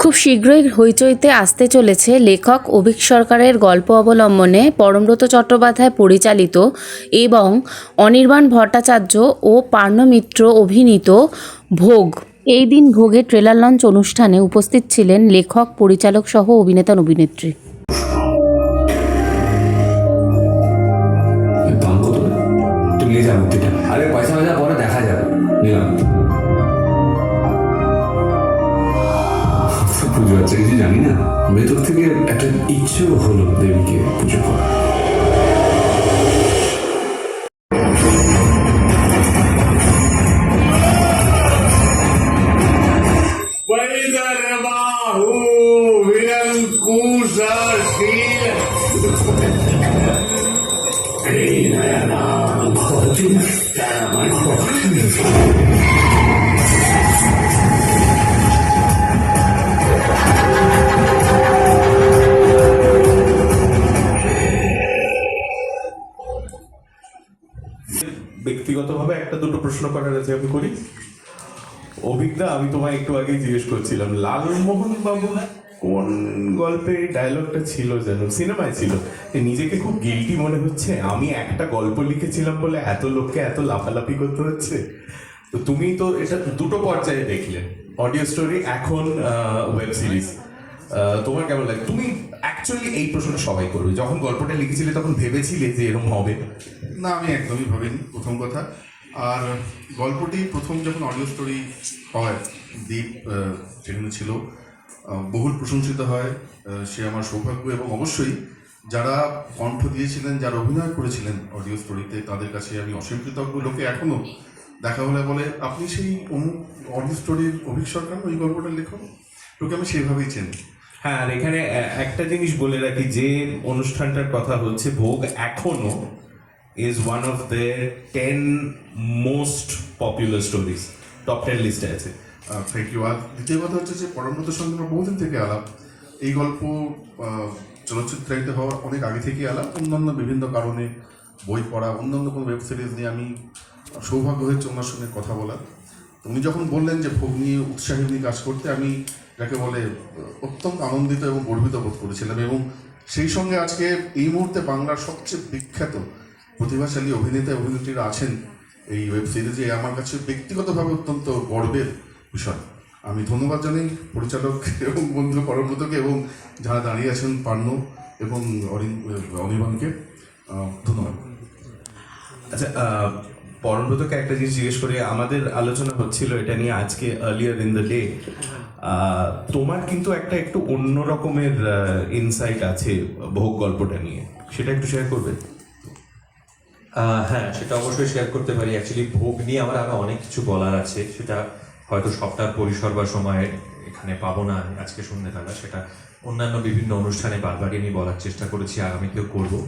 খুব শীঘ্রই হইচইতে আসতে চলেছে লেখক অভীক সরকারের গল্প অবলম্বনে পরমব্রত চট্টোপাধ্যায় পরিচালিত এবং অনির্বাণ ভট্টাচার্য ও পার্ণ মিত্র অভিনীত ভোগ। এই দিন ভোগের ট্রেলার লঞ্চ অনুষ্ঠানে উপস্থিত ছিলেন লেখক, পরিচালক সহ অভিনেতা অভিনেত্রী। দাম কত? তুই নিয়ে যা মূর্তিটা। আরে পয়সা পয়সা পরে দেখা যাবে। নিলাম। পুজো আছে কিছু জানি না, ভেতর থেকে একটা ইচ্ছেও হলো দেবীকে পুজো করা। ব্যক্তিগতভাবে একটা দুটো প্রশ্ন করার আছে, আমি করি। অভিজ্ঞতা, আমি তোমায় একটু আগে জিজ্ঞেস করছিলাম লালমোহন বাবু কোন গল্পে ডায়লগটা ছিল যেন, সিনেমায় ছিল, নিজেকে খুব গিল্টি মনে হচ্ছে, আমি একটা গল্প লিখেছিলাম বলে এত লোককে এত লাফালাফি করতে হচ্ছে। তো তুমি তো এটা দুটো পর্যায়ে দেখলে, অডিও স্টোরি, এখন ওয়েব সিরিজ। তোমার কেমন লাগে? তুমি অ্যাকচুয়ালি এই প্রশ্নটা সবাই করবে, যখন গল্পটা লিখেছিলে তখন ভেবেছিলে যে এরকম হবে? না, আমি একদমই ভাবিনি, প্রথম কথা। আর গল্পটি প্রথম যখন অডিও স্টোরি হয়, দ্বীপ যেখানে ছিল, বহুল প্রশংসিত হয়। সে আমার সৌভাগ্য, এবং অবশ্যই যারা কণ্ঠ দিয়েছিলেন, যারা অভিনয় করেছিলেন অডিও স্টোরিতে, তাদের কাছে আমি অসীম কৃতজ্ঞ। লোকে এখনও দেখা হলে বলে, আপনি সেই অডিও স্টোরির অভীক সরকার, ওই গল্পটা লেখক। লোকে আমি সেইভাবেই চিনি। হ্যাঁ, আর এখানে একটা জিনিস বলে রাখি, যে অনুষ্ঠানটার কথা হচ্ছে ভোগ, এখনো is one of their 10 most popular stories, top 10 লিস্টে আছে। Thank you. আর দ্বিতীয় কথা হচ্ছে যে পরমব্রতের সঙ্গে আমার বহুদিন থেকে আলাপ। এই গল্প চলচ্চিত্রায়িত হওয়ার অনেক আগে থেকেই আলাপ, অন্যান্য বিভিন্ন কারণে, বই পড়া, অন্যান্য কোনো ওয়েব সিরিজ নিয়ে আমি সৌভাগ্য হয়েছে ওনার সঙ্গে কথা বলার। উনি যখন বললেন যে ভোগ নিয়ে উৎসাহী নিয়ে কাজ করতে, আমি যাকে বলে অত্যন্ত আনন্দিত এবং গর্বিত বোধ করেছিলাম। এবং সেই সঙ্গে আজকে এই মুহূর্তে বাংলার সবচেয়ে বিখ্যাত প্রতিভাশালী অভিনেতা অভিনেত্রীরা আছেন এই ওয়েব সিরিজে, আমার কাছে ব্যক্তিগতভাবে অত্যন্ত গর্বের বিষয়। আমি ধন্যবাদ জানাই পরিচালক এবং বন্ধু পরমব্রতকে, এবং যারা দাঁড়িয়ে আছেন পার্ণ এবং অনির্বাণকে। ধন্যবাদ। আচ্ছা, পরমব্রতকে একটা জিনিস জিজ্ঞেস করি, আমাদের আলোচনা হচ্ছিল এটা নিয়ে আজকে আর্লিয়ার ইন দ্য ডে। তোমার কিন্তু একটা একটু অন্য রকমের ইনসাইট আছে ভোগ গল্পটা নিয়ে, সেটা একটু শেয়ার করবে? হ্যাঁ, সেটা অবশ্যই শেয়ার করতে পারি। অ্যাকচুয়ালি ভোগ নিয়ে আমার আরো অনেক কিছু বলার আছে, সেটা হয়তো সবটার পরিসর বা সময় এখানে পাবো না আজকে সন্ধ্যেবেলা। সেটা অন্যান্য বিভিন্ন অনুষ্ঠানে বারবারই আমি বলার চেষ্টা করেছি, আগামীতেও করবো।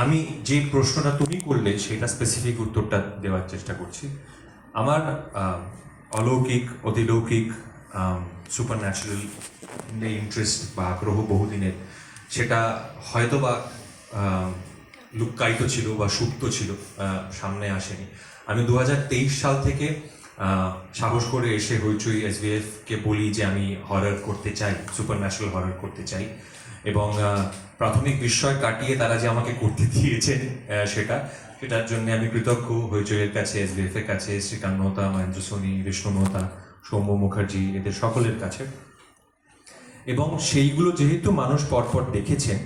আমি যে প্রশ্নটা তুমি করলে সেটা স্পেসিফিক উত্তরটা দেওয়ার চেষ্টা করছি। আমার অলৌকিক, অতিলৌকিক, সুপার ন্যাচারাল ইন্টারেস্ট বা আগ্রহ বহুদিনের, সেটা হয়তো বা লুক্কায়িত ছিল বা সুপ্ত ছিল, সামনে আসেনি। আমি 2023 সাল থেকে সাহস করে এসে হইচই SVF-কে বলি যে আমি হরর করতে চাই, সুপার ন্যাচারাল হরর করতে চাই। এবং প্রাথমিক বিস্ময় কাটিয়ে তারা যে আমাকে করতে দিয়েছেন সেটার জন্য আমি কৃতজ্ঞ হইচইয়ের কাছে, SVF-এর কাছে, শ্রীকান্ত মেহতা, মহেন্দ্র সোনি, বিষ্ণু মেহতা, সৌম্য মুখার্জি, এদের সকলের কাছে। এবং সেইগুলো যেহেতু মানুষ পরপর দেখেছেন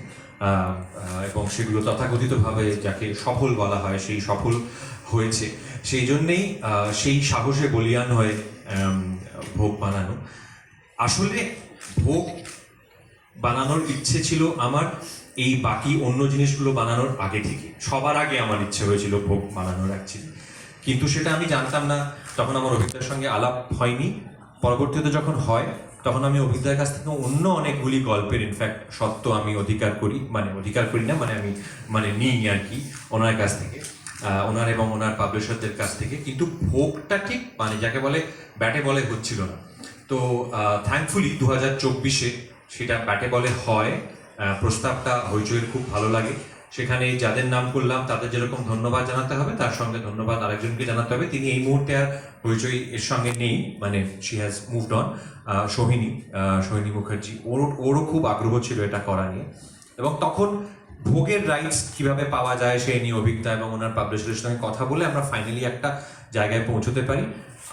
এবং সেগুলো তথাকথিতভাবে যাকে সফল বলা হয়, সেই সফল হয়েছে, সেই জন্যেই সেই সাহসে বলিয়ান হয়ে ভোগ বানানো। আসলে ভোগ বানানোর ইচ্ছে ছিল আমার এই বাকি অন্য জিনিসগুলো বানানোর আগে থেকে, সবার আগে আমার ইচ্ছে হয়েছিল ভোগ বানানোর অ্যাকচুয়ালি। কিন্তু সেটা আমি জানতাম না, তখন আমার অভিজ্ঞতার সঙ্গে আলাপ হয়নি। পরবর্তীতে যখন হয়, তখন আমি অভিজ্ঞতার কাছ থেকে অন্য অনেকগুলি গল্পের ইনফ্যাক্ট সত্য আমি অধিকার করি না, মানে নিই আর কি ওনার কাছ থেকে, ওনার এবং ওনার পাবলিশারদের কাছ থেকে। কিন্তু ভোগটা ঠিক মানে যাকে বলে ব্যাটে বলে হচ্ছিল না। তো থ্যাঙ্কফুলি 2024-এ সেটা ব্যাটে বলে হয়। প্রস্তাবটা হইচইয়ের খুব ভালো লাগে সেখানে যাদের নাম করলাম তাদের যেরকম ধন্যবাদ জানাতে হবে, তার সঙ্গে ধন্যবাদ আরেকজনকে জানাতে হবে। তিনি এই মুহূর্তে আর পরিচয় এর সঙ্গে নেই, মানে she has moved on. Sohini Mukherjee, ওরও খুব আগ্রহ ছিল এটা করা নিয়ে, এবং তখন ভোগের রাইটস কিভাবে পাওয়া যায় সেই নিয়ে অভিজ্ঞতা এবং ওনার পাবলিশারের সঙ্গে কথা বলে আমরা ফাইনালি একটা জায়গায় পৌঁছতে পারি।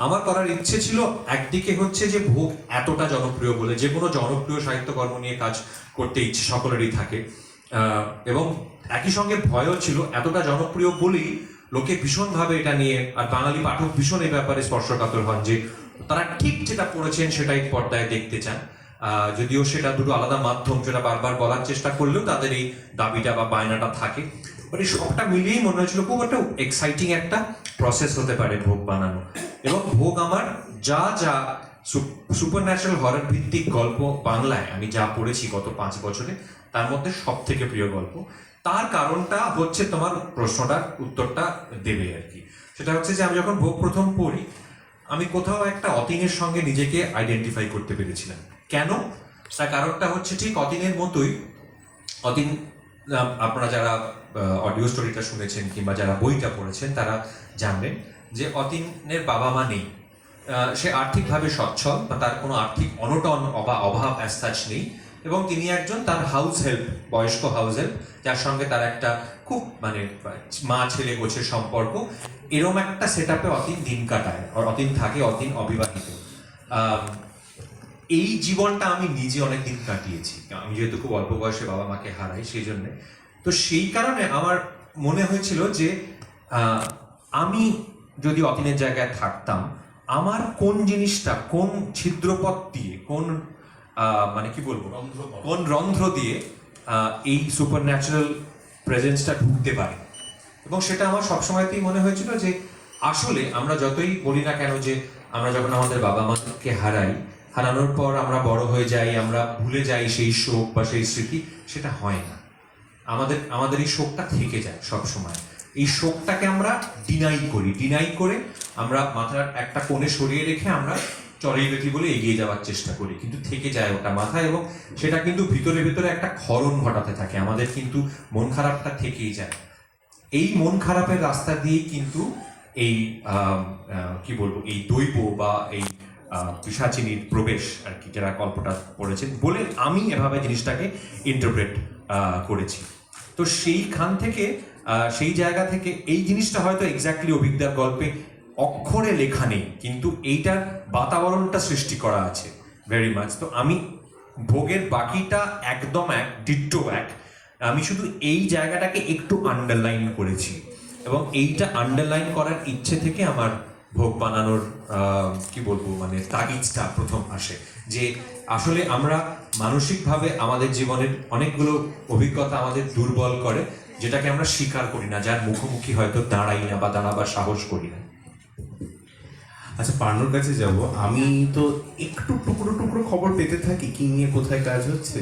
আমার করার ইচ্ছে ছিল একদিকে হচ্ছে যে ভোগ এতটা জনপ্রিয় বলে, যে কোনো জনপ্রিয় সাহিত্যকর্ম নিয়ে কাজ করতে ইচ্ছে সকলেরই থাকে, এবং একই সঙ্গে ভয়ও ছিল এতটা জনপ্রিয় বলেই লোকে ভীষণভাবে এটা নিয়ে, আর বাঙালি পাঠক ভীষণ এই ব্যাপারে স্পর্শকাতর হন যে তারা ঠিক যেটা পড়েছেন সেটাই পর্দায় দেখতে চান। যদিও সেটা দুটো আলাদা মাধ্যম, সেটা বারবার বলার চেষ্টা করলেও তাদের এই দাবিটা বা বায়নাটা থাকে। বাট এই সবটা মিলিয়েই মনে হয়েছিল খুব একটা এক্সাইটিং একটা প্রসেস হতে পারে ভোগ বানানো। এবং ভোগ আমার যা যা সুপার ন্যাচারাল হরর ভিত্তিক গল্প বাংলায় আমি যা পড়েছি গত 5 বছরে, তার মধ্যে সব থেকে প্রিয় গল্প। তার কারণটা হচ্ছে তোমার প্রশ্নটার উত্তরটা দেবে আর কি। সেটা হচ্ছে যে আমি যখন ভোগ প্রথম পড়ি, আমি কোথাও একটা অতীনের সঙ্গে নিজেকে আইডেন্টিফাই করতে পেরেছিলাম। কেন? তার কারণটা হচ্ছে ঠিক অতীনের মতোই। অতীন, আপনারা যারা অডিও স্টোরিটা শুনেছেন কিংবা যারা বইটা পড়েছেন তারা জানবেন যে অতীনের বাবা মা নেই। সে আর্থিকভাবে সচ্ছল বা তার কোনো আর্থিক অনটন বা অভাব অ্যাজ সাচ নেই, এবং তিনি একজন তার হাউস হেল্প, বয়স্ক হাউস হেল্প, যার সঙ্গে তার একটা খুব মানে মা ছেলে গোছের সম্পর্ক, এরম একটা সেট আপে অতীন দিন কাটায়, অতীন থাকে, অতীন অবিবাহিত। এই জীবনটা আমি নিজে অনেক দিন কাটিয়েছি, আমি যেহেতু খুব অল্প বয়সে বাবা মাকে হারাই, সেই জন্যে। তো সেই কারণে আমার মনে হয়েছিল যে আমি যদি অতীনের জায়গায় থাকতাম, আমার কোন জিনিসটা, কোন ছিদ্রপথ দিয়ে, কোন মানে কি বলবো, কোন রন্ধ্র দিয়ে এই সুপার ন্যাচারাল প্রেজেন্সটা ঢুকতে পারে। এবং সেটা আমার সবসময়তেই মনে হয়েছিল যে আসলে আমরা যতই বলি না কেন যে আমরা যখন আমাদের বাবা মাকে হারানোর পর আমরা বড় হয়ে যাই, আমরা ভুলে যাই সেই শোক বা সেই স্মৃতি, সেটা হয় না। আমাদের এই শোকটা থেকে যায় সব সময়। এই শোকটাকে আমরা ডিনাই করে আমরা মাথার একটা কোণে সরিয়ে রেখে আমরা চড়াই বেঁধি বলে এগিয়ে যাওয়ার চেষ্টা করি, কিন্তু থেকে যায় ওটা মাথায়, এবং সেটা কিন্তু ভিতরে ভিতরে একটা ক্ষরণ ঘটাতে থাকে। আমাদের কিন্তু মন খারাপটা থেকেই যায়। এই মন খারাপের রাস্তা দিয়েই কিন্তু এই কি বলবো, এই দৈব বা এই পিশাচিনীর প্রবেশ আর কি, যারা গল্পটা পড়েছেন বলে আমি এভাবে জিনিসটাকে ইন্টারপ্রেট করেছি। তো সেইখান থেকে, সেই জায়গা থেকে এই জিনিসটা হয়তো এক্স্যাক্টলি অভিজ্ঞতার গল্পে অক্ষরে লেখা নেই, কিন্তু এইটার বাতাবরণটা সৃষ্টি করা আছে ভেরি মাচ। তো আমি ভোগের বাকিটা একদম ডিট্টো এক, আমি শুধু এই জায়গাটাকে একটু আন্ডারলাইন করেছি, এবং এইটা আন্ডারলাইন করার ইচ্ছে থেকে আমার ভোগ বানানোর কি বলবো, মানে তাগিদটা প্রথম আসে যে আসলে আমরা মানসিকভাবে আমাদের জীবনের অনেকগুলো অভিজ্ঞতা আমাদের দুর্বল করে, যেটাকে আমরা স্বীকার করি না, যার মুখোমুখি হয়তো দাঁড়াই না বা দাঁড়াবার সাহস করি না। আচ্ছা, পার্নোর কাছে যাব। আমি তো একটু টুকরো খবর পেতে থাকি কি নিয়ে কোথায় কাজ হচ্ছে।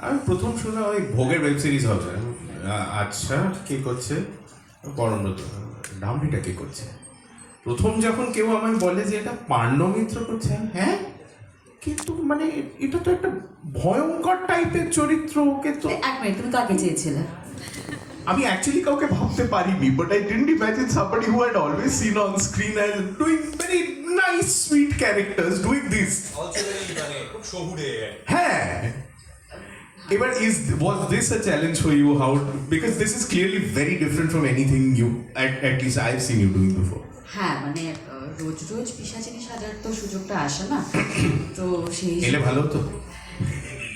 আমি প্রথম শুনলাম ওই ভোগের ওয়েব সিরিজ হবে। আচ্ছা, কে করছে? পরমব্রত। ডামরিটা কে করছে? প্রথম যখন কেউ আমায় বলে যে এটা পার্নো মিত্র করছে, হ্যাঁ, কিন্তু মানে এটা তো একটা ভয়ঙ্কর টাইপের চরিত্র। ওকে তো এক মিনিট, তুমি কাকে চেয়েছিলে? আমি অ্যাকচুয়ালি কাউকে ভাবতে পারিনি, but I didn't imagine somebody who had always seen on screen as doing very nice sweet characters doing this. Also very মানে খুব শহুরে। হ্যাঁ, এবার was this a challenge for you? How, because this is clearly very different from anything you at least I've seen you doing before. হ্যাঁ, মানে রোজ রোজ পিশাচিনী সাজার তো সুযোগটা আসে না, তো সেই এলে ভালো তো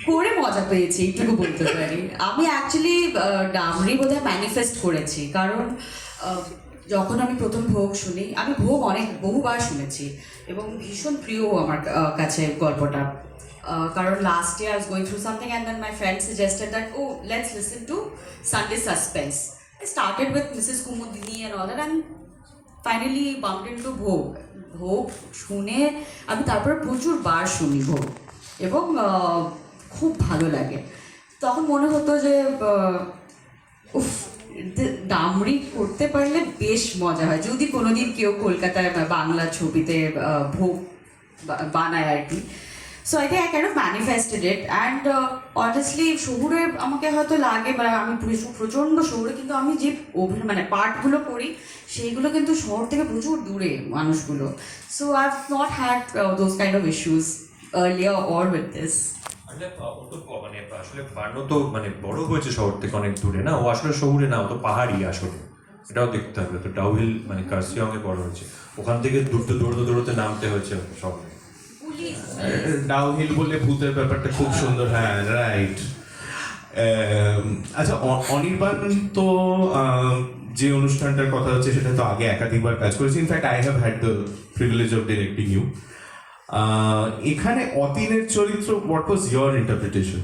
করে মজা পেয়েছি এইটুকু বলতে পারি। আমি অ্যাকচুয়ালি ডামরি বোধহয় ম্যানিফেস্ট করেছি, কারণ যখন আমি প্রথম ভোগ শুনি, আমি ভোগ বহুবার শুনেছি এবং ভীষণ প্রিয় আমার কাছে গল্পটা। কারণ last year I was going through something and then my friend suggested that, oh, let's listen to Sunday Suspense. I started with Mrs. Kumudini and all that and finally bumped into ভোগ শুনে আমি তারপর প্রচুর বার শুনি ভোগ, এবং খুব ভালো লাগে। তখন মনে হতো যে উফ, ডামরি করতে পারলে বেশ মজা হয়, যদি কোনোদিন কেউ কলকাতায় বাংলা ছবিতে ভোগ বানায় আর কি। So I think I kind of manifested it and honestly শহুরে আমাকে হয়তো লাগে বা আমি প্রচণ্ড শহুরে, কিন্তু আমি যে মানে পার্টগুলো করি সেইগুলো কিন্তু শহর থেকে প্রচুর দূরে মানুষগুলো। So I have not had those kind of issues earlier or with this. আসলে ও তো মানে আসলে বার্নো তো মানে বড় হয়েছে শহর থেকে অনেক দূরে না, ও আসলে শহুরে না, ও তো পাহাড়ি আসলে, এটাও দেখতে হবে। তো ডাউহিল মানে কার্সিয়ংয়ে বড় হয়েছে, ওখান থেকে দৌড়তে নামতে হয়েছে শহরে। ডাউহিল বলে ভূতের ব্যাপারটা খুব সুন্দর, হ্যাঁ রাইট। আচ্ছা অনির্বাণ তো যে অনুষ্ঠানটার কথা হচ্ছে সেটা তো আগে একাধিকবার কাজ করেছি, in fact I have had the privilege of directing you. এখানে অতীনের চরিত্র হোয়াট ওয়াজ ইয়োর ইন্টারপ্রিটেশন?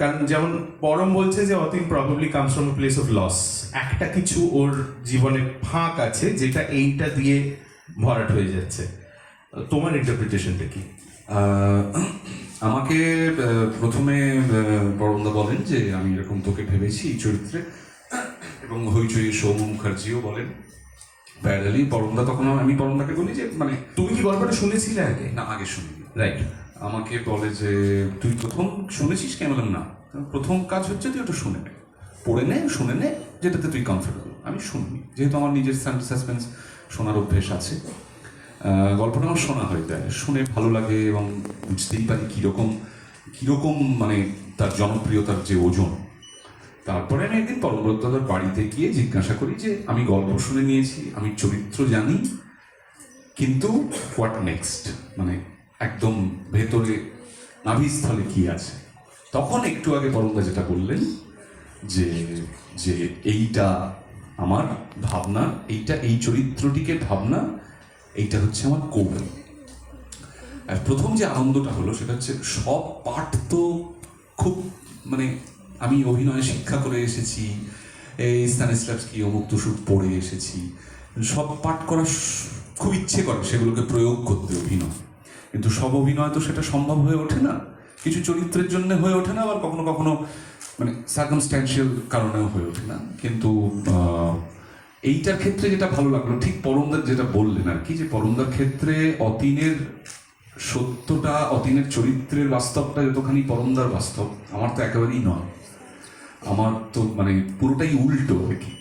কারণ যেমন পরম বলছে যে Atin probably comes from place of loss, একটা কিছু ওর জীবনে ফাঁক আছে যেটা এইটা দিয়ে ভরাট হয়ে যাচ্ছে। তোমার ইন্টারপ্রিটেশনটা কি? আমাকে প্রথমে বরুণদা বলেন যে আমি এরকম তোকে ভেবেছি এই চরিত্রে, এবং হইচই সৌম মুখার্জিও বলেন প্যারালি। বরুণদা তখন আমি বরুণদাকে বলি যে মানে তুমি কি গল্পটা শুনেছিলে আগে? না, আগে শুনি। রাইট। আমাকে বলে যে তুই প্রথম শুনেছিস? কেন? বললাম না, প্রথম কাজ হচ্ছে তুই ওটা শুনে নে, পড়ে নে, শুনে নে যেটাতে তুই কমফোর্টেবল। আমি শুনিনি, যেহেতু আমার নিজের সাসপেন্স শোনার অভ্যেস আছে। গল্পটা আমার শোনা হয়, তাই শুনে ভালো লাগে এবং বুঝতেই পারি কীরকম মানে তার জনপ্রিয়তার যে ওজন। তারপরে আমি একদিন পরমব্রতদার বাড়িতে গিয়ে জিজ্ঞাসা করি যে আমি গল্প শুনে নিয়েছি, আমি চরিত্র জানি, কিন্তু হোয়াট নেক্সট, মানে একদম ভেতরে নাভিস্থলে কি আছে। তখন একটু আগে পরমদা যেটা বললেন যে যে এইটা আমার ভাবনা, এইটা এই চরিত্রটিকে ভাবনা, এইটা হচ্ছে আমার কৌশল। আর প্রথম যে আনন্দটা হলো সেটা হচ্ছে সব পাঠ তো খুব মানে আমি অভিনয়ে শিক্ষা করে এসেছি, এই স্তানিস্লাভস্কি অমুক তুসুক পড়ে এসেছি, সব পাঠ করা খুব ইচ্ছে করে সেগুলোকে প্রয়োগ করতে অভিনয়, কিন্তু সব অভিনয় তো সেটা সম্ভব হয়ে ওঠে না, কিছু চরিত্রের জন্য হয়ে ওঠে না, আবার কখনো কখনো মানে সার্কামস্ট্যান্সিয়াল কারণেও হয়ে ওঠে না। কিন্তু এইটার ক্ষেত্রে যেটা ভালো লাগলো, ঠিক পরমদার যেটা বললেন আর কি, যে পরমদার ক্ষেত্রে অতীনের সত্যটা, অতীনের চরিত্রের বাস্তবটা যতখানি পরমদার বাস্তব, আমার তো একেবারেই নয়, আমার তো মানে পুরোটাই উল্টো আর কি।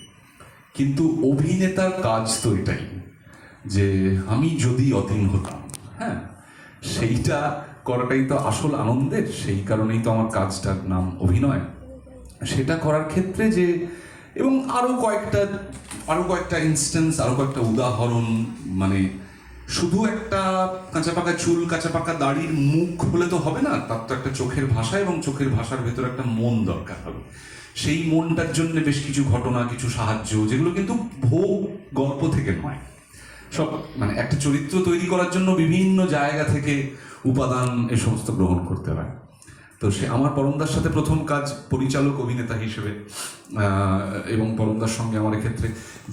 কিন্তু অভিনেতার কাজ তো এটাই যে আমি যদি অতীন হতাম, হ্যাঁ, সেইটা করাটাই তো আসল আনন্দের। সেই কারণেই তো আমার কাজটার নাম অভিনয়। সেটা করার ক্ষেত্রে যে এবং আরো কয়েকটা ইনস্ট্যান্স, আরো কয়েকটা উদাহরণ, মানে শুধু একটা কাঁচা পাকা চুল, কাঁচা পাকা দাড়ির মুখ হলে তো হবে না, তার তো একটা চোখের ভাষা এবং চোখের ভাষার ভেতর একটা মন দরকার হবে। সেই মনটার জন্য বেশ কিছু ঘটনা, কিছু সাহায্য, যেগুলো কিন্তু ভোগ গল্প থেকে নয়, সব মানে একটা চরিত্র তৈরি করার জন্য বিভিন্ন জায়গা থেকে উপাদান এ সমস্ত গ্রহণ করতে হয়। তো সে আমার পরমদার সাথে প্রথম কাজ পরিচালক অভিনেতা হিসেবে, এবং পরমদার সঙ্গে আমার ক্ষেত্রে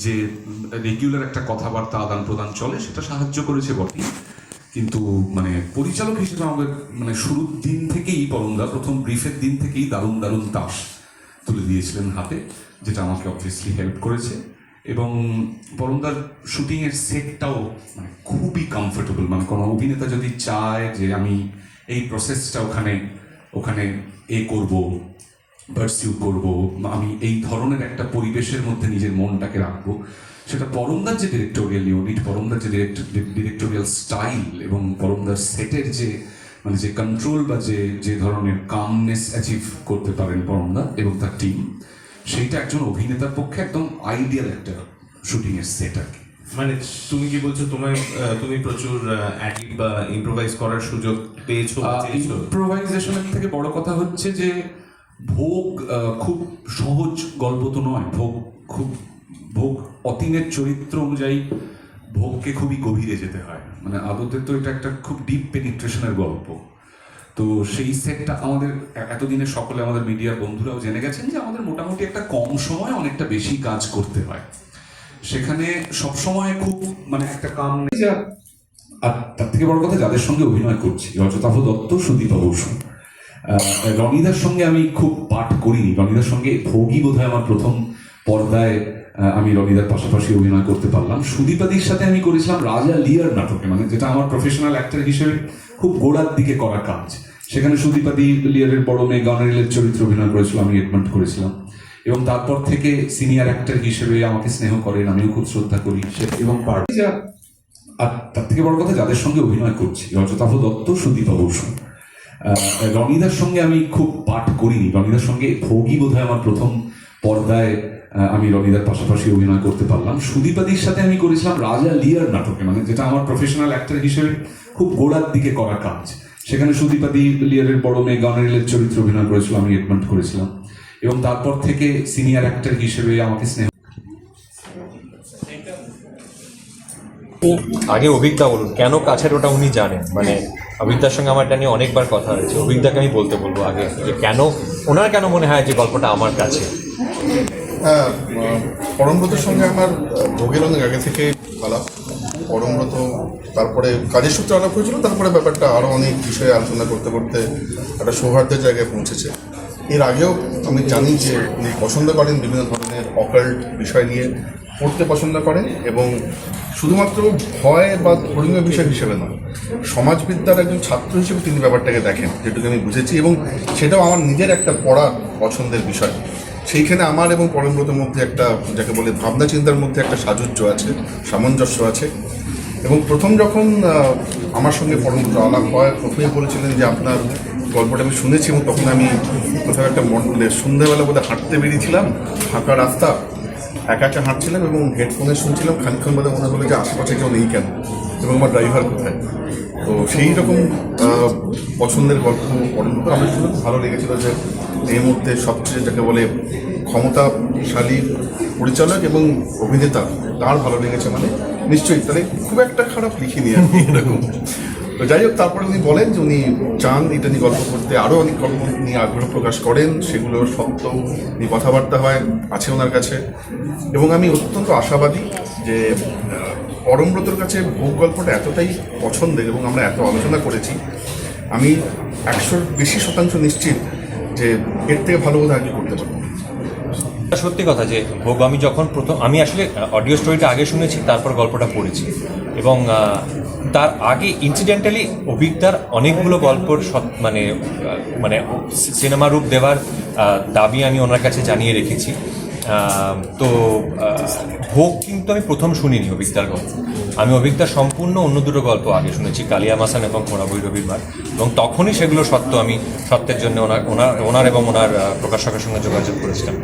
যে রেগুলার একটা কথাবার্তা আদান প্রদান চলে সেটা সাহায্য করেছে বটে, কিন্তু মানে পরিচালক হিসেবে আমাদের মানে শুরুর দিন থেকেই পরমদা প্রথম ব্রিফের দিন থেকেই দারুণ দারুণ তাস তুলে দিয়েছিলেন হাতে, যেটা আমাকে অবভিয়াসলি হেল্প করেছে। এবং পরমদার শুটিংয়ের সেটটাও মানে খুবই কমফোর্টেবল, মানে কোনো অভিনেতা যদি চায় যে আমি এই প্রসেসটা ওখানে করব, পারসিউ করব, আমি এই ধরনের একটা পরিবেশের মধ্যে নিজের মনটাকে রাখবো, সেটা পরমদার যে ডিরেক্টোরিয়াল ইউনিট, পরমদার যে ডিরেক্টোরিয়াল স্টাইল এবং পরমদার সেটের যে মানে যে কন্ট্রোল বা যে ধরনের কামনেস অ্যাচিভ করতে পারেন পরমদা এবং তার টিম, সেইটা একজন অভিনেতার পক্ষে একদম আইডিয়াল একটা শুটিংয়ের সেট আর কি। মানে তুমি কি বলছো তুমি প্রচুর অ্যাডিট বা ইম্প্রোভাইজ করার সুযোগ পেয়েছো? ইম্প্রোভাইজেশনের থেকে বড় কথা হচ্ছে যে ভোগ খুব সহজ গল্প তো নয়, ভোগ অতীনের চরিত্র অনুযায়ী ভোগকে খুবই গভীরে যেতে হয়, মানে আদতে তো এটা একটা খুব ডিপ পেনিট্রেশনের গল্প। তো সেই সেটটা আমাদের এতদিনে সকলে, আমাদের মিডিয়ার বন্ধুরাও জেনে গেছেন যে আমাদের মোটামুটি একটা কম সময় অনেকটা বেশি কাজ করতে হয়, সেখানে সবসময় খুব মানে একটা কাম নেই। আর তার থেকে বড় কথা যাদের সঙ্গে অভিনয় করছি, রজতাভ দত্ত, সুদীপা বসু, রনিদার সঙ্গে আমি খুব পাঠ করিনি, রনিদার সঙ্গে ভোগী বোধহয় আমার প্রথম পর্দায় আমি রনিদার পাশাপাশি অভিনয় করতে পারলাম। সুদীপাদির সাথে আমি করেছিলাম রাজা লিয়ার নাটকে, মানে যেটা আমার প্রফেশনাল অ্যাক্টর হিসেবে খুব গোড়ার দিকে করা কাজ। সেখানে সুদীপাদি লিয়ারের বড় মেয়ে গানারিলের চরিত্র অভিনয় করেছিল, আমি এডমন্ড করেছিলাম। এবং তারপর থেকে সিনিয়র অ্যাক্টর হিসেবে আমাকে স্নেহ করেন, আমিও খুব শ্রদ্ধা করি এবং আর তার থেকে বড় কথা যাদের সঙ্গে অভিনয় করছি, রজতাভ দত্ত, সুদীপা বসু। রনিদার সঙ্গে আমি খুব পাঠ করিনি। রনিদার সঙ্গে ভোগী বোধহয় আমার প্রথম পর্দায় আমি রনিদার পাশাপাশি অভিনয় করতে পারলাম। সুদীপাদির সাথে আমি করেছিলাম রাজা লিয়ার নাটকে, মানে যেটা আমার প্রফেশনাল অ্যাক্টর হিসেবে খুব গোড়ার দিকে করা কাজ। সেখানে সুদীপাদি লিয়ারের বড় মেয়ে গানারিলের চরিত্র অভিনয় করেছিল, আমি এডমন্ড করেছিলাম। এবং তারপর থেকে সিনিয়র অ্যাক্টর হিসেবে আমাকে স্নেহ। আগে অভিজ্ঞতা বলুন কেন কাছের, ওটা উনি জানেন। মানে অভিজ্ঞতার সঙ্গে আমার এটা নিয়ে অনেকবার কথা হয়েছে। অভিজ্ঞতাকে আমি বলবো আগে যে কেন ওনার কেন মনে হয় যে গল্পটা আমার কাছে। হ্যাঁ, পরমব্রতর সঙ্গে আমার ভোগের অনেক আগে থেকে আলাপ। পরমব্রত তারপরে কাজের সূত্রে আলাপ হয়েছিল, তারপরে ব্যাপারটা আরও অনেক বিষয়ে আলোচনা করতে করতে একটা সৌহার্দ্যের জায়গায় পৌঁছেছে। এর আগেও আমি জানি যে উনি পছন্দ করেন বিভিন্ন ধরনের অকাল্ট বিষয় নিয়ে পড়তে পছন্দ করেন, এবং শুধুমাত্র ভয় বা ধর্মীয় বিষয় হিসেবে নয়, সমাজবিদ্যার একজন ছাত্র হিসেবে তিনি ব্যাপারটাকে দেখেন, যেটুকু আমি বুঝেছি। এবং সেটাও আমার নিজের একটা পড়া পছন্দের বিষয়। সেইখানে আমার এবং পরমব্রতের মধ্যে একটা, যাকে বলে ভাবনা চিন্তার মধ্যে একটা সাযুজ্য আছে, সামঞ্জস্য আছে। এবং প্রথম যখন আমার সঙ্গে পরমব্রত আলাপ হয়, প্রথমেই বলেছিলেন যে আপনার গল্পটা আমি শুনেছি, এবং তখন আমি কোথাও একটা মন্ডলে সন্ধ্যাবেলা বোধহয় হাঁটতে বেরিয়েছিলাম, ফাঁকা রাস্তা, একা একা হাঁটছিলাম এবং হেডফোনে শুনছিলাম। খানিকক্ষণ বাদে মনে হলো যে আশেপাশে কেউ নেই কেন, এবং আমার ড্রাইভার কোথায়। তো সেই রকম পছন্দের গল্প পরমব্রত আমার শুনে ভালো লেগেছিল যে এই মুহূর্তে সবচেয়ে যাকে বলে ক্ষমতাশালী পরিচালক এবং অভিনেতা, তার ভালো লেগেছে মানে নিশ্চয়ই তাহলে খুব একটা খারাপ লিখিনি আমি এরকম। তো যাই হোক, তারপরে উনি বলেন যে উনি চান এটা নিয়ে গল্প করতে, আরও অনেক গল্প নিয়ে আগ্রহ প্রকাশ করেন, সেগুলোর সত্ত্বেও নিয়ে কথাবার্তা হয় আছে ওনার কাছে। এবং আমি অত্যন্ত আশাবাদী যে পরমব্রতর কাছে ভোগ গল্পটা এতটাই পছন্দের এবং আমরা এত আলোচনা করেছি, আমি 100 বেশি শতাংশ নিশ্চিত যে এর থেকে ভালো বোধ আগে করতে পারবো। সত্যি কথা যে ভোগ আমি যখন আমি আসলে অডিও স্টোরিটা আগে শুনেছি, তারপর গল্পটা পড়েছি। এবং তার আগে ইনসিডেন্টালি অভিজ্ঞতার অনেকগুলো গল্পর মানে সিনেমা রূপ দেওয়ার দাবি আমি ওনার কাছে জানিয়ে রেখেছি। তো ভোগ কিন্তু আমি প্রথম শুনিনি অভিজ্ঞতার গল্প। আমি অভিজ্ঞতার সম্পূর্ণ অন্য দুটো গল্প আগে শুনেছি, কালিয়া মাসান এবং ঘোড়া ভৈরবীর বার। এবং তখনই সেগুলো সত্যের জন্য ওনার এবং ওনার প্রকাশকের সঙ্গে যোগাযোগ করেছিলাম।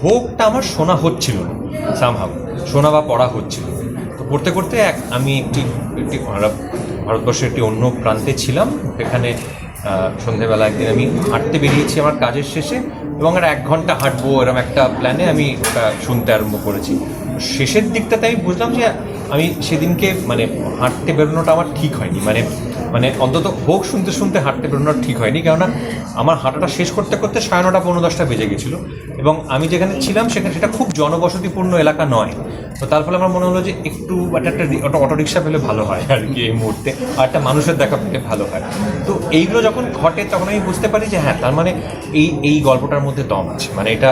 ভোগটা আমার শোনা হচ্ছিল না, সামহাও শোনা বা পড়া হচ্ছিল। তো পড়তে করতে আমি একটি ভারতবর্ষের একটি অন্য প্রান্তে ছিলাম। সেখানে সন্ধ্যেবেলা একদিন আমি হাঁটতে বেরিয়েছি আমার কাজের শেষে, এবং আর 1 ঘন্টা হাঁটবো এরকম একটা প্ল্যানে আমি শুনতে আরম্ভ করেছি। শেষের দিকটাতে আমি বুঝলাম যে আমি সেদিনকে মানে হাঁটতে বেরোনোটা আমার ঠিক হয়নি, মানে অন্তত ভোগ শুনতে শুনতে হাঁটতে বেরোনোটা ঠিক হয়নি। কেননা আমার হাঁটাটা শেষ করতে করতে 9:30 পৌনে 10টা বেজে গেছিলো, এবং আমি যেখানে ছিলাম সেটা খুব জনবসতিপূর্ণ এলাকা নয়। তো তার ফলে আমার মনে হলো যে একটু একটা অটোরিকশা পেলে ভালো হয় আর কি এই মুহূর্তে, আর একটা মানুষের দেখা পেলে ভালো হয়। তো এইগুলো যখন ঘটে তখন আমি বুঝতে পারি যে হ্যাঁ, তার মানে এই গল্পটার মধ্যে দম আছে। মানে এটা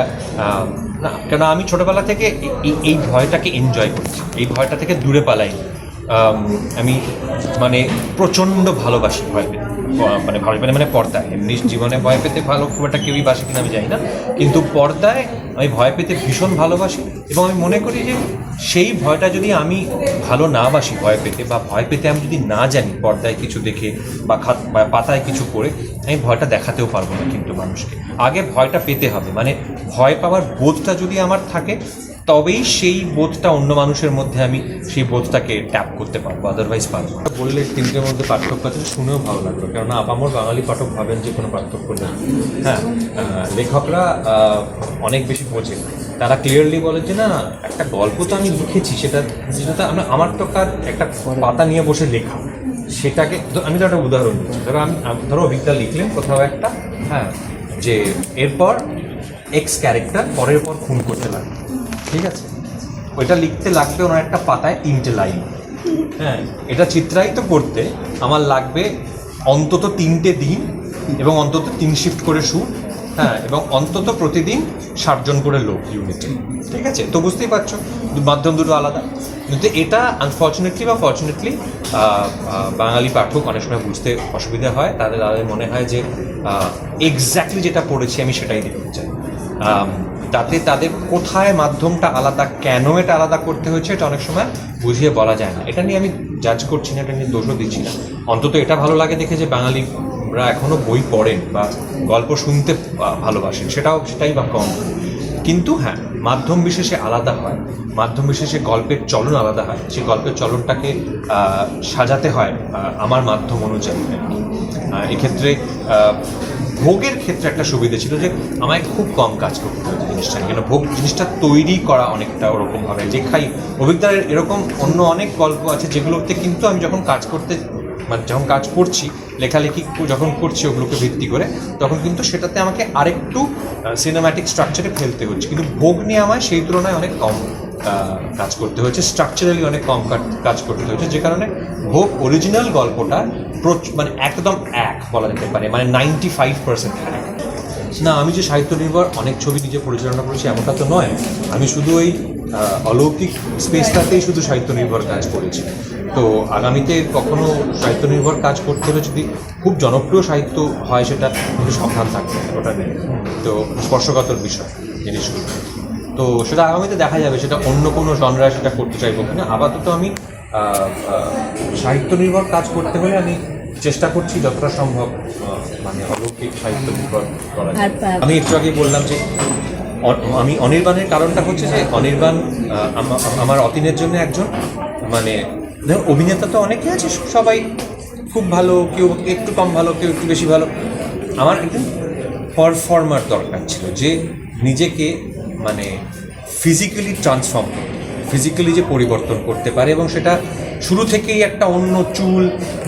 না, কেন আমি ছোটোবেলা থেকে এই ভয়টাকে এনজয় করছি, এই ভয়টা থেকে দূরে পালাই। আমি মানে প্রচণ্ড ভালোবাসি ভয় পেতে, মানে পর্দায়। এমনি জীবনে ভয় পেতে খুব একটা কেউই বাসে কিনা আমি জানি না, কিন্তু পর্দায় আমি ভয় পেতে ভীষণ ভালোবাসি। এবং আমি মনে করি যে সেই ভয়টা যদি আমি ভালো না বাসি ভয় পেতে, বা ভয় পেতে আমি যদি না জানি পর্দায় কিছু দেখে বা পাতায় কিছু করে, আমি ভয়টা দেখাতেও পারবো না কিন্তু মানুষকে। আগে ভয়টা পেতে হবে, মানে ভয় পাওয়ার বোধটা যদি আমার থাকে, তবেই সেই বোধটা অন্য মানুষের মধ্যে আমি সেই বোধটাকে ট্যাপ করতে পারবো, আদারওয়াইজ পারবো। বললে 3টের মধ্যে পার্থক্য আছে, শুনেও ভালো লাগলো, কেননা আপামর বাঙালি পাঠক ভাবেন যে কোনো পার্থক্য নেই। হ্যাঁ, লেখকরা অনেক বেশি বোঝেন, তারা ক্লিয়ারলি বলে যে না, একটা গল্প তো আমি লিখেছি, সেটা আমার তো কার একটা পাতা নিয়ে বসে লেখা, সেটাকে আমি তো একটা উদাহরণ দিচ্ছি। ধরো অভিজ্ঞতা লিখলেন কোথাও একটা, হ্যাঁ, যে এরপর এক্স ক্যারেক্টার পরের পর খুন করতে লাগবে, ঠিক আছে, ওইটা লিখতে লাগবে ওনার একটা পাতায় 3টে লাইন। হ্যাঁ, এটা চিত্রায়িত করতে আমার লাগবে অন্তত 3টে দিন এবং অন্তত 3 শিফট করে শুট হ্যাঁ, এবং অন্তত প্রতিদিন 60 জন করে লোক ইউনিটে, ঠিক আছে? তো বুঝতেই পারছো মাধ্যম দুটো আলাদা। কিন্তু এটা আনফর্চুনেটলি বা ফর্চুনেটলি বাঙালি পাঠক অনেক সময় বুঝতে অসুবিধা হয়, তাদের মনে হয় যে এক্স্যাক্টলি যেটা পড়েছি আমি সেটাই দেখতে চাই। তাতে তাদের কোথায় মাধ্যমটা আলাদা, কেন এটা আলাদা করতে হয়েছে, এটা অনেক সময় বুঝিয়ে বলা যায় না। এটা নিয়ে আমি জাজ করছি না, এটা নিয়ে দোষও দিচ্ছি না। অন্তত এটা ভালো লাগে দেখে যে বাঙালিরা এখনও বই পড়েন বা গল্প শুনতে ভালোবাসেন, সেটাই বা কম। কিন্তু হ্যাঁ, মাধ্যম বিশেষে আলাদা হয়, মাধ্যম বিশেষে গল্পের চলন আলাদা হয়, সেই গল্পের চলনটাকে সাজাতে হয় আমার মাধ্যম অনুযায়ী। এক্ষেত্রে ভোগের ক্ষেত্রে একটা সুবিধা ছিল যে আমায় খুব কম কাজ করতে হতো জিনিসটা, কেন ভোগ জিনিসটা তৈরি করা অনেকটা ওরকমভাবে যে খাই। অভিজ্ঞতার এরকম অন্য অনেক গল্প আছে যেগুলোতে কিন্তু আমি যখন কাজ করছি, লেখালেখি যখন করছি ওগুলোকে ভিত্তি করে, তখন কিন্তু সেটাতে আমাকে আরেকটু সিনেম্যাটিক স্ট্রাকচারে ফেলতে হচ্ছে। কিন্তু ভোগ নিয়ে আমায় সেই তুলনায় অনেক কম কাজ করতে হয়েছে, স্ট্রাকচারালি অনেক কম কাজ করতে হয়েছে, যে কারণে ভোগ অরিজিনাল গল্পটা মানে একদম এক বলা যেতে পারে, মানে 95% এক। না, আমি যে সাহিত্য নির্ভর অনেক ছবি নিজে পরিচালনা করেছি এমনটা তো নয়। আমি শুধু ওই অলৌকিক স্পেসটাতেই শুধু সাহিত্য নির্ভর কাজ করেছি। তো আগামীতে কখনো সাহিত্য নির্ভর কাজ করতে হলে যদি খুব জনপ্রিয় সাহিত্য হয়, সেটা কিন্তু সাবধান থাকবে ওটা নিয়ে। তো স্পর্শকাতর বিষয় জিনিসগুলো, তো সেটা আগামীতে দেখা যাবে, সেটা অন্য কোনো জনরায় সেটা করতে চাইবো কিনা। আপাতত আমি সাহিত্য নির্ভর কাজ করতে হলে আমি চেষ্টা করছি যতটা সম্ভব মানে অলৌকিক সাহিত্য নির্ভর করা। আমি একটু আগে বললাম যে আমি অনির্বাণের কারণটা হচ্ছে যে অনির্বাণ আমার অতীনের জন্য একজন, মানে দেখুন অভিনেতা তো অনেকে আছে, সবাই খুব ভালো, কেউ একটু কম ভালো, কেউ একটু বেশি ভালো। আমার একজন পারফর্মার দরকার ছিল, যে নিজেকে মানে ফিজিক্যালি ট্রান্সফর্ম করতে, ফিজিক্যালি যে পরিবর্তন করতে পারে, এবং সেটা শুরু থেকেই একটা অন্য চুল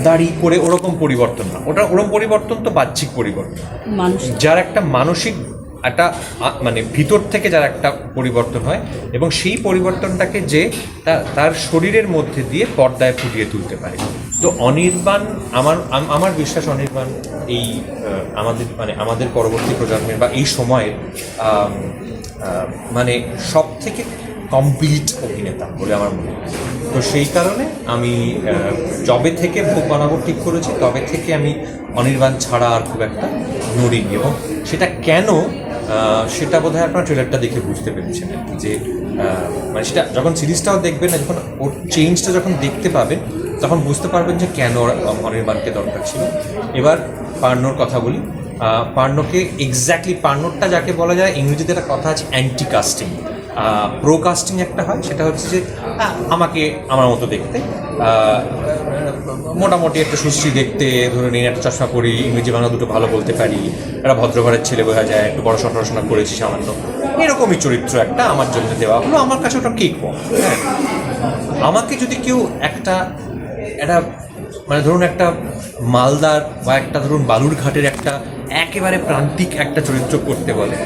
দাড়ি করে ওরকম পরিবর্তন না, ওরকম পরিবর্তন তো বাহ্যিক পরিবর্তন, যার একটা মানসিক একটা মানে ভিতর থেকে যার একটা পরিবর্তন হয়, এবং সেই পরিবর্তনটাকে যে তার শরীরের মধ্যে দিয়ে পর্দায় ফুটিয়ে তুলতে পারে। তো অনির্বাণ আমার বিশ্বাস অনির্বাণ এই আমাদের পরবর্তী প্রজন্মের বা এই সময়ের মানে সব থেকে কমপ্লিট অভিনেতা বলে আমার মনে হয়। তো সেই কারণে আমি যবে থেকে ভোগ বানাবো ঠিক করেছি, তবে থেকে আমি অনির্বাণ ছাড়া আর খুব একটা নড়িনি। এবং সেটা কেন, সেটা বোধহয় আপনার ট্রেলারটা দেখে বুঝতে পেরেছেন আর কি, যে মানে সেটা যখন সিরিজটাও দেখবেন না, যখন ওর চেঞ্জটা যখন দেখতে পাবেন, তখন বুঝতে পারবেন যে কেন অনির্বাণকে দরকার ছিল। এবার পার্নোর কথা বলি। পার্নোকে এক্স্যাক্টলি, পার্নোরটা যাকে বলা যায়, ইংরেজিতে একটা কথা আছে অ্যান্টি কাস্টিং, প্রো কাস্টিং একটা হয়, সেটা হচ্ছে যে আমাকে আমার মতো দেখতে, মোটামুটি একটা সুশ্রী দেখতে, ধরে নিন একটা চশমা পরি, ইংরেজি বাংলা দুটো ভালো বলতে পারি, একটা ভদ্রঘরের ছেলে বোঝা যায়, একটু পড়াশোনা করেছি সামান্য, এরকমই চরিত্র একটা আমার জন্য দেওয়া হলো। আমার কাছে ওটা কেক কম। হ্যাঁ, আমাকে যদি কেউ একটা মানে ধরুন একটা মালদার বা একটা ধরুন বালুরঘাটের একটা একেবারে প্রান্তিক একটা চরিত্র করতে বলে,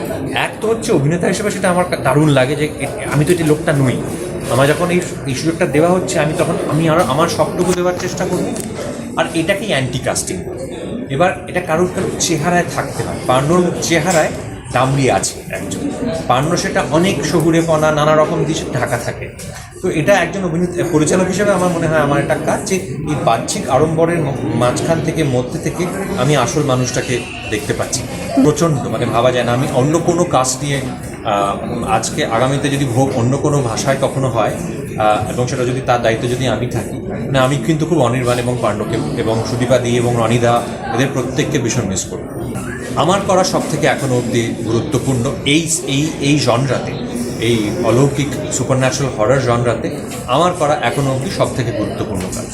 এক তো হচ্ছে অভিনেতা হিসেবে সেটা আমার দারুণ লাগে যে আমি তো এটি লোকটা নই। আমার যখন এই সুযোগটা দেওয়া হচ্ছে, আমি আমার সবটুকু দেওয়ার চেষ্টা করব। আর এটাকেই অ্যান্টি কাস্টিং। এবার এটা কারোর চেহারায় থাকতে হয়। পার্নোর চেহারায় দামড়ি আছে একজন, পার্নো সেটা অনেক শহুরেপনা নানা রকম দিয়ে ঢাকা থাকে। তো এটা একজন পরিচালক হিসেবে আমার মনে হয় আমার একটা কাজ, যে এই বাহ্যিক আড়ম্বরের মাঝখান থেকে, মধ্যে থেকে আমি আসল মানুষটাকে দেখতে পাচ্ছি। প্রচণ্ড মানে ভাবা যায় না। আমি অন্য কোনো কাজ নিয়ে আজকে আগামীতে যদি ভোগ অন্য কোনো ভাষায় কখনো হয়, এবং সেটা যদি তার দায়িত্ব যদি আমি থাকি, না আমি কিন্তু খুব অনির্বাণ এবং পার্নোকে এবং সুদীপাদি এবং রনিদা এদের প্রত্যেককে ভীষণ মিস করব। আমার করা সব থেকে এখনও অবধি গুরুত্বপূর্ণ এই জনরাতে, এই অলৌকিক সুপারন্যাচুরাল হরর জনরাতে আমার করা এখনও অবধি সব থেকে গুরুত্বপূর্ণ কাজ।